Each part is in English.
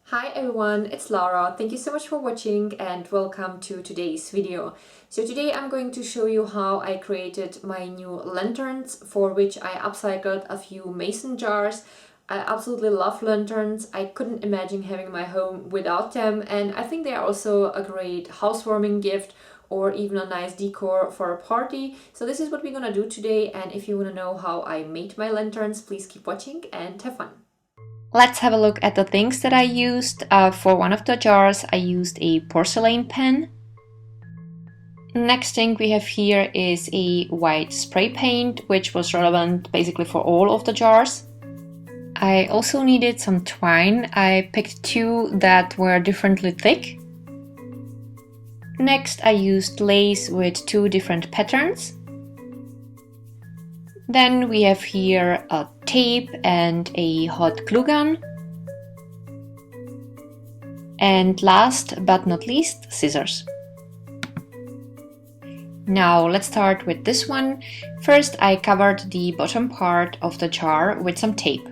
Hi everyone, it's Lara. Thank you so much for watching and welcome to today's video. So today I'm going to show you how I created my new lanterns, for which I upcycled a few mason jars. I absolutely love lanterns. I couldn't imagine having my home without them, and I think they are also a great housewarming gift or even a nice decor for a party. So this is what we're gonna do today, and if you want to know how I made my lanterns, please keep watching and have fun. Let's have a look at the things that I used. For one of the jars I used a porcelain pen. Next thing we have here is a white spray paint, which was relevant basically for all of the jars. I also needed some twine. I picked two that were differently thick. Next I used lace with two different patterns. Then we have here a tape and a hot glue gun. And last but not least, scissors. Now let's start with this one. First I covered the bottom part of the jar with some tape.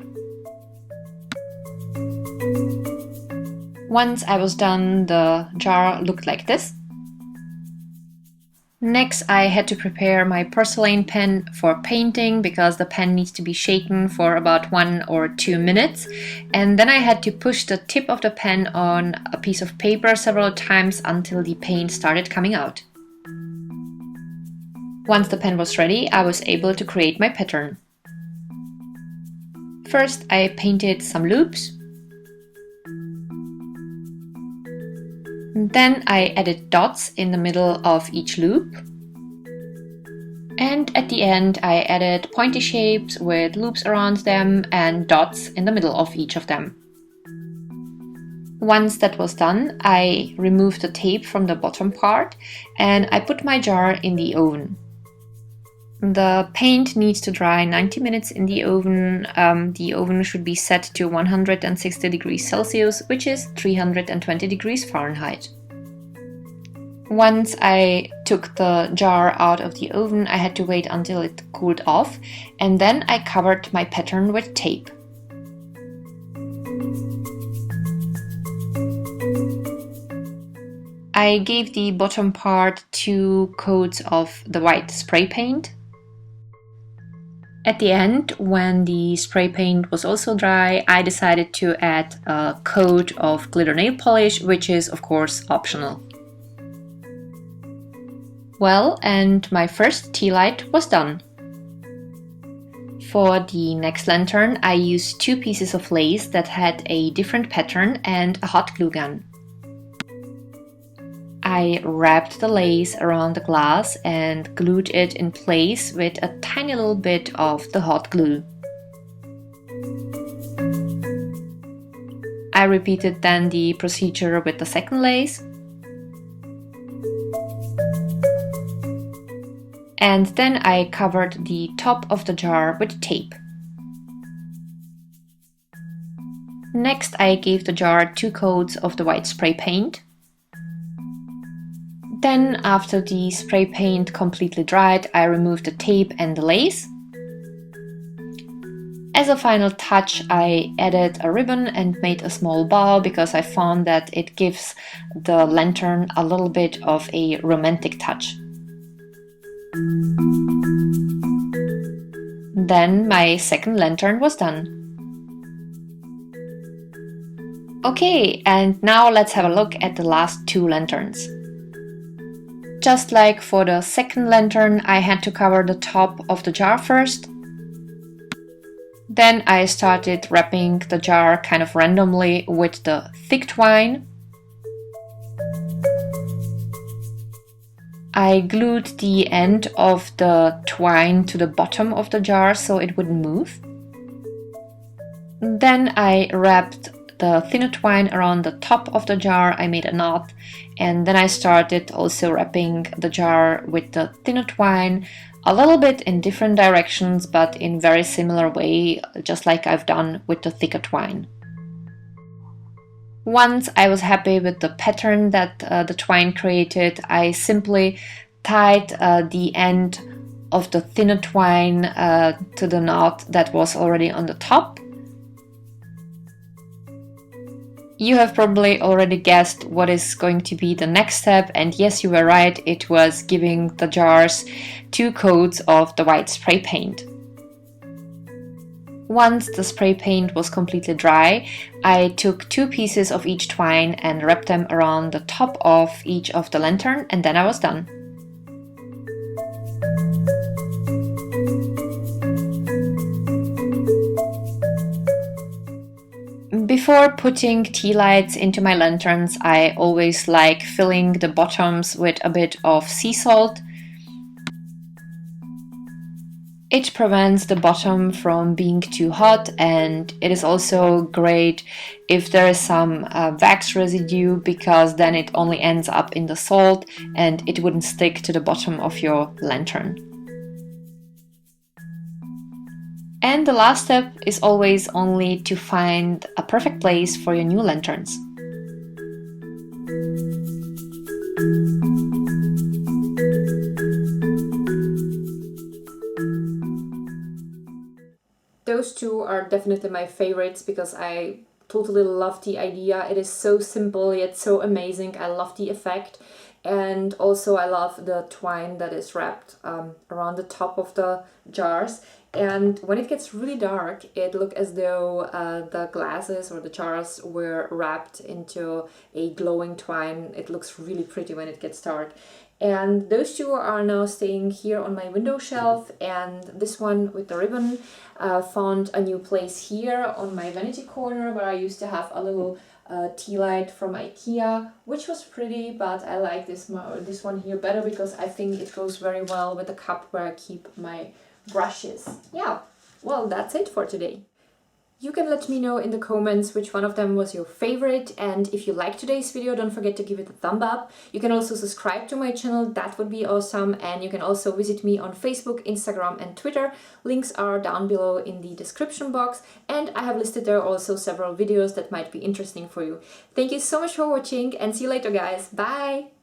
Once I was done, the jar looked like this. Next I had to prepare my porcelain pen for painting, because the pen needs to be shaken for about 1 or 2 minutes, and then I had to push the tip of the pen on a piece of paper several times until the paint started coming out. Once the pen was ready, I was able to create my pattern. First I painted some loops. Then I added dots in the middle of each loop. And at the end I added pointy shapes with loops around them and dots in the middle of each of them. Once that was done, I removed the tape from the bottom part and I put my jar in the oven. The paint needs to dry 90 minutes in the oven. The oven should be set to 160 degrees Celsius, which is 320 degrees Fahrenheit. Once I took the jar out of the oven, I had to wait until it cooled off, and then I covered my pattern with tape. I gave the bottom part 2 coats of the white spray paint. At the end, when the spray paint was also dry, I decided to add a coat of glitter nail polish, which is of course optional. Well, and my first tea light was done. For the next lantern, I used 2 pieces of lace that had a different pattern and a hot glue gun. I wrapped the lace around the glass and glued it in place with a tiny little bit of the hot glue. I repeated then the procedure with the second lace. And then I covered the top of the jar with tape. Next I gave the jar 2 coats of the white spray paint. Then, after the spray paint completely dried, I removed the tape and the lace. As a final touch, I added a ribbon and made a small bow, because I found that it gives the lantern a little bit of a romantic touch. Then my second lantern was done. Okay, and now let's have a look at the last 2 lanterns. Just like for the second lantern, I had to cover the top of the jar first. Then I started wrapping the jar kind of randomly with the thick twine. I glued the end of the twine to the bottom of the jar so it wouldn't move. Then I wrapped the thinner twine around the top of the jar, I made a knot, and then I started also wrapping the jar with the thinner twine, a little bit in different directions, but in very similar way, just like I've done with the thicker twine. Once I was happy with the pattern that the twine created, I simply tied the end of the thinner twine to the knot that was already on the top. You have probably already guessed what is going to be the next step, and yes, you were right, it was giving the jars 2 coats of the white spray paint. Once the spray paint was completely dry, I took 2 pieces of each twine and wrapped them around the top of each of the lantern, and then I was done. Before putting tea lights into my lanterns, I always like filling the bottoms with a bit of sea salt. It prevents the bottom from being too hot, and it is also great if there is some wax residue, because then it only ends up in the salt and it wouldn't stick to the bottom of your lantern. And the last step is always only to find a perfect place for your new lanterns. Those 2 are definitely my favorites because I totally love the idea. It is so simple yet so amazing. I love the effect, and also I love the twine that is wrapped around the top of the jars. And when it gets really dark, it looks as though the glasses or the jars were wrapped into a glowing twine. It looks really pretty when it gets dark. And those 2 are now staying here on my window shelf, and this one with the ribbon found a new place here on my vanity corner, where I used to have a little tea light from IKEA, which was pretty, but I like this one here better because I think it goes very well with the cup where I keep my brushes. Yeah, well, that's it for today. You can let me know in the comments which one of them was your favorite, and if you liked today's video, don't forget to give it a thumb up. You can also subscribe to my channel, that would be awesome, and you can also visit me on Facebook, Instagram and Twitter. Links are down below in the description box, and I have listed there also several videos that might be interesting for you. Thank you so much for watching, and see you later guys, bye!